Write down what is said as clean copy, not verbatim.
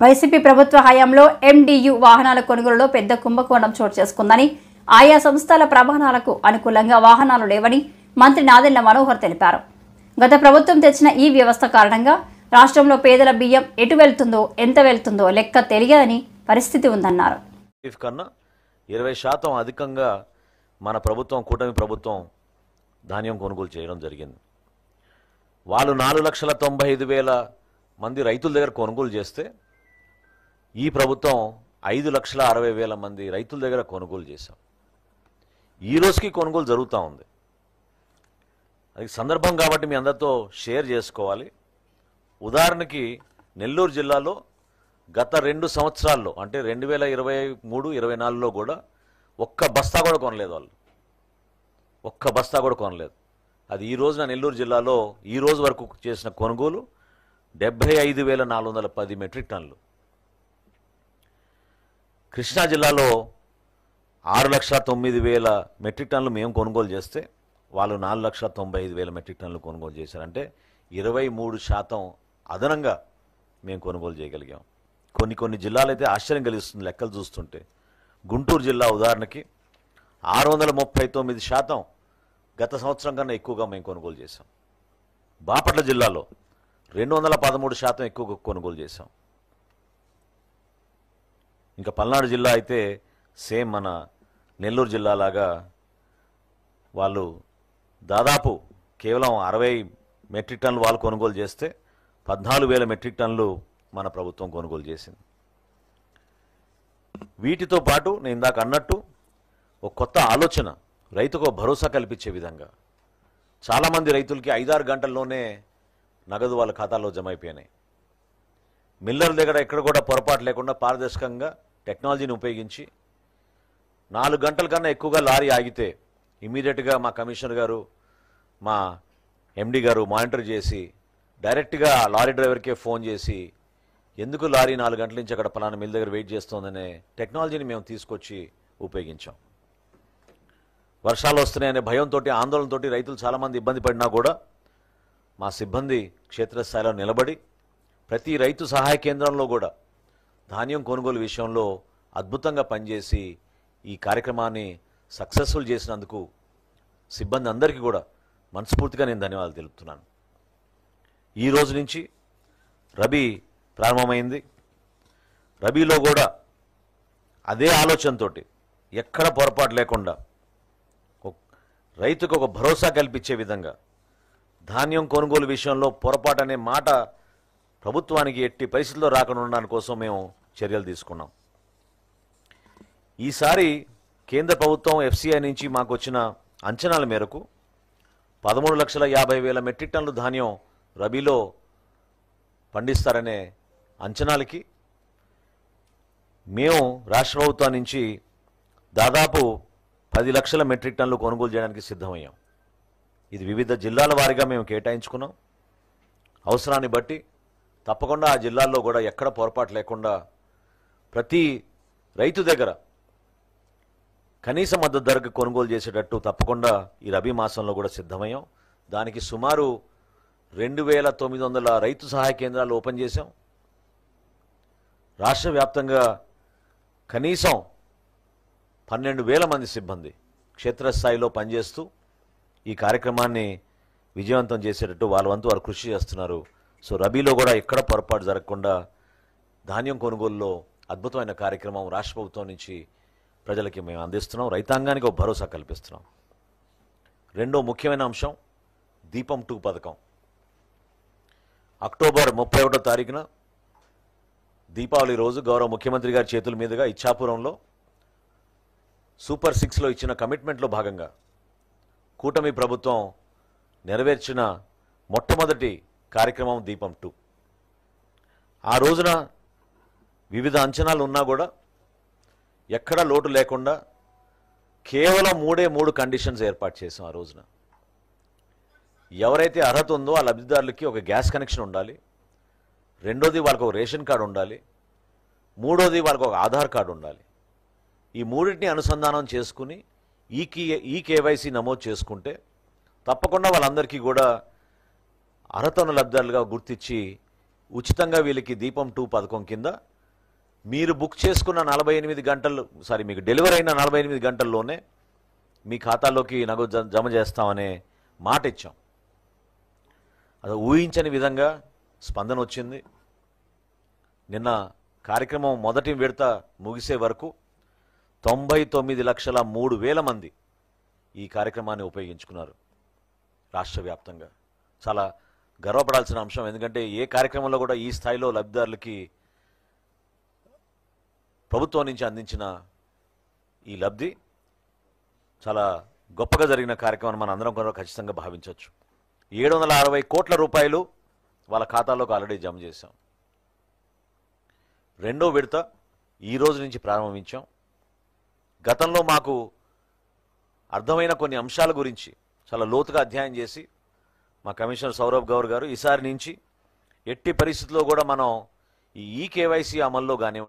YCP ప్రభుత్వ హయాంలో MDU వాహనాల కొనుగోలులో పెద్ద కుంభకోణం చోటు చేసుకుందని, ఆయా సంస్థల ప్రమాణాలకు అనుకూలంగా వాహనాలు లేవని మంత్రి నాదెళ్ల మనోహర్ తెలిపారు. గత ప్రభుత్వం తెచ్చిన ఈ వ్యవస్థ కారణంగా రాష్ట్రంలో పేదల బియ్యం ఎటు వెళ్తుందో, ఎంత వెళ్తుందో లెక్క తెలియదని పరిస్థితి ఉందన్నారు. 20% అధికంగా మన ప్రభుత్వం, కూటమి ప్రభుత్వం ధాన్యం కొనుగోలు చేయడం జరిగింది. వాళ్ళు 4,95,000 మంది రైతుల దగ్గర కొనుగోలు చేస్తే ఈ ప్రభుత్వం 5,60,000 మంది రైతుల దగ్గర కొనుగోలు చేశాం. ఈ రోజుకి కొనుగోలు జరుగుతూ ఉంది. అది సందర్భం కాబట్టి మీ అందరితో షేర్ చేసుకోవాలి. ఉదాహరణకి నెల్లూరు జిల్లాలో గత 2 సంవత్సరాల్లో అంటే 2023-24లో కూడా ఒక్క బస్తా కూడా కొనలేదు. వాళ్ళు ఒక్క బస్తా కూడా కొనలేదు. అది ఈ రోజున నెల్లూరు జిల్లాలో ఈ రోజు వరకు చేసిన కొనుగోలు 75,410 మెట్రిక్ టన్నులు. కృష్ణా జిల్లాలో 6,09,000 మెట్రిక్ టన్నులు మేము కొనుగోలు చేస్తే వాళ్ళు 4,95,000 మెట్రిక్ టన్నులు కొనుగోలు చేశారు. అంటే 23% అదనంగా మేము కొనుగోలు చేయగలిగాం. కొన్ని జిల్లాలు అయితే ఆశ్చర్యం కలిగిస్తుంది లెక్కలు చూస్తుంటే. గుంటూరు జిల్లా ఉదాహరణకి 639% గత సంవత్సరం కన్నా ఎక్కువగా మేము కొనుగోలు చేశాం. బాపట్ల జిల్లాలో 213% ఎక్కువగా కొనుగోలు చేశాం. ఇంకా పల్నాడు జిల్లా అయితే సేమ్ మన నెల్లూరు జిల్లా లాగా వాళ్ళు దాదాపు కేవలం 60 మెట్రిక్ టన్నులు వాళ్ళు కొనుగోలు చేస్తే 14,000 మెట్రిక్ టన్నులు మన ప్రభుత్వం కొనుగోలు చేసింది. వీటితో పాటు నేను ఇందాక అన్నట్టు ఒక కొత్త ఆలోచన, రైతుకు భరోసా కల్పించే విధంగా చాలామంది రైతులకి 5-6 గంటల్లోనే నగదు వాళ్ళ ఖాతాలో జమ అయిపోయినాయి. మిల్లర్ దగ్గర ఎక్కడ కూడా పొరపాటు లేకుండా పారదర్శకంగా టెక్నాలజీని ఉపయోగించి 4 గంటల కన్నా ఎక్కువగా లారీ ఆగితే ఇమీడియట్గా మా కమిషనర్ గారు, మా ఎండి గారు మానిటర్ చేసి డైరెక్ట్గా లారీ డ్రైవర్కే ఫోన్ చేసి ఎందుకు లారీ 4 గంటల నుంచి అక్కడ పలానా మిల్ దగ్గర వెయిట్ చేస్తోందనే టెక్నాలజీని మేము తీసుకొచ్చి ఉపయోగించాం. వర్షాలు వస్తున్నాయనే భయంతో, ఆందోళనతో రైతులు చాలామంది ఇబ్బంది పడినా కూడా మా సిబ్బంది క్షేత్రస్థాయిలో నిలబడి ప్రతి రైతు సహాయ కేంద్రంలో కూడా ధాన్యం కొనుగోలు విషయంలో అద్భుతంగా పనిచేసి ఈ కార్యక్రమాన్ని సక్సెస్ఫుల్ చేసినందుకు సిబ్బంది అందరికీ కూడా మనస్ఫూర్తిగా నేను ధన్యవాదాలు తెలుపుతున్నాను. ఈ రోజు నుంచి రబీ ప్రారంభమైంది. రబీలో కూడా అదే ఆలోచనతో ఎక్కడ పొరపాటు లేకుండా రైతుకు ఒక భరోసా కల్పించే విధంగా ధాన్యం కొనుగోలు విషయంలో పొరపాటు అనే మాట ప్రభుత్వానికి ఎట్టి పరిస్థితుల్లో రాకుండా ఉండడానికి కోసం మేము చర్యలు తీసుకున్నాం. ఈసారి కేంద్ర ప్రభుత్వం ఎఫ్సిఐ నుంచి మాకు వచ్చిన అంచనాల మేరకు 13,50,000 మెట్రిక్ టన్నుల ధాన్యం రబీలో పండిస్తారనే అంచనాలకి మేము రాష్ట్ర ప్రభుత్వం నుంచి దాదాపు 10 లక్షల మెట్రిక్ టన్నులు కొనుగోలు చేయడానికి సిద్ధమయ్యాం. ఇది వివిధ జిల్లాల వారీగా మేము కేటాయించుకున్నాం. అవసరాన్ని బట్టి తప్పకుండా ఆ జిల్లాల్లో కూడా ఎక్కడ పొరపాటు లేకుండా ప్రతి రైతు దగ్గర కనీస మద్దతు ధరకు కొనుగోలు చేసేటట్టు తప్పకుండా ఈ రబీ మాసంలో కూడా సిద్ధమయ్యాం. దానికి సుమారు 2,900 రైతు సహాయ కేంద్రాలు ఓపెన్ చేశాం. రాష్ట్ర వ్యాప్తంగా కనీసం 12,000 మంది సిబ్బంది క్షేత్రస్థాయిలో పనిచేస్తూ ఈ కార్యక్రమాన్ని విజయవంతం చేసేటట్టు వాళ్ళ వంతు వారు కృషి చేస్తున్నారు. సో రబీలో కూడా ఎక్కడ పొరపాటు జరగకుండా ధాన్యం కొనుగోలులో అద్భుతమైన కార్యక్రమం రాష్ట్ర ప్రభుత్వం నుంచి ప్రజలకి మేము అందిస్తున్నాం. రైతాంగానికి ఒక భరోసా కల్పిస్తున్నాం. రెండో ముఖ్యమైన అంశం దీపం 2 పథకం. అక్టోబర్ 31వ తారీఖున దీపావళి రోజు గౌరవ ముఖ్యమంత్రి గారి చేతుల మీదుగా ఇచ్చాపురంలో సూపర్ 6లో ఇచ్చిన కమిట్మెంట్లో భాగంగా కూటమి ప్రభుత్వం నెరవేర్చిన మొట్టమొదటి కార్యక్రమం దీపం 2. ఆ రోజున వివిధ అంచనాలు ఉన్నా కూడా ఎక్కడ లోటు లేకుండా కేవలం 3 కండిషన్స్ ఏర్పాటు చేసాం. ఆ రోజున ఎవరైతే అర్హత ఉందో ఆ లబ్ధిదారులకి ఒక గ్యాస్ కనెక్షన్ ఉండాలి, రెండోది వాళ్ళకు ఒక రేషన్ కార్డు ఉండాలి, మూడోది వాళ్ళకు ఒక ఆధార్ కార్డు ఉండాలి. ఈ మూడింటిని అనుసంధానం చేసుకుని ఈ కేవైసీ నమోదు చేసుకుంటే తప్పకుండా వాళ్ళందరికీ కూడా అర్హత ఉన్న లబ్ధిదారులుగా గుర్తించి ఉచితంగా వీళ్ళకి దీపం 2 పథకం కింద మీరు బుక్ చేసుకున్న 48 గంటలు మీకు డెలివరీ అయిన 48 గంటల్లోనే మీ ఖాతాలోకి నగదు జమ చేస్తామనే మాట ఇచ్చాం. అది ఊహించని విధంగా స్పందన వచ్చింది. నిన్న కార్యక్రమం మొదటి విడత ముగిసే వరకు 99,03,000 మంది ఈ కార్యక్రమాన్ని ఉపయోగించుకున్నారు రాష్ట్ర వ్యాప్తంగా. చాలా గర్వపడాల్సిన అంశం. ఎందుకంటే ఏ కార్యక్రమంలో కూడా ఈ స్థాయిలో లబ్ధిదారులకి ప్రభుత్వం నుంచి అందించిన ఈ లబ్ధి చాలా గొప్పగా జరిగిన కార్యక్రమం మనం అందరం కూడా ఖచ్చితంగా భావించవచ్చు. 760 కోట్ల రూపాయలు వాళ్ళ ఖాతాలోకి ఆల్రెడీ జమ చేశాం. రెండో విడత ఈ రోజు నుంచి ప్రారంభించాం. గతంలో మాకు అర్థమైన కొన్ని అంశాల గురించి చాలా లోతుగా అధ్యయనం చేసి మా కమిషనర్ సౌరభ్ గౌర్ గారు ఈసారి నుంచి ఎట్టి పరిస్థితుల్లో కూడా మనం ఈ కేవైసీ అమల్లో కానివ్వండి,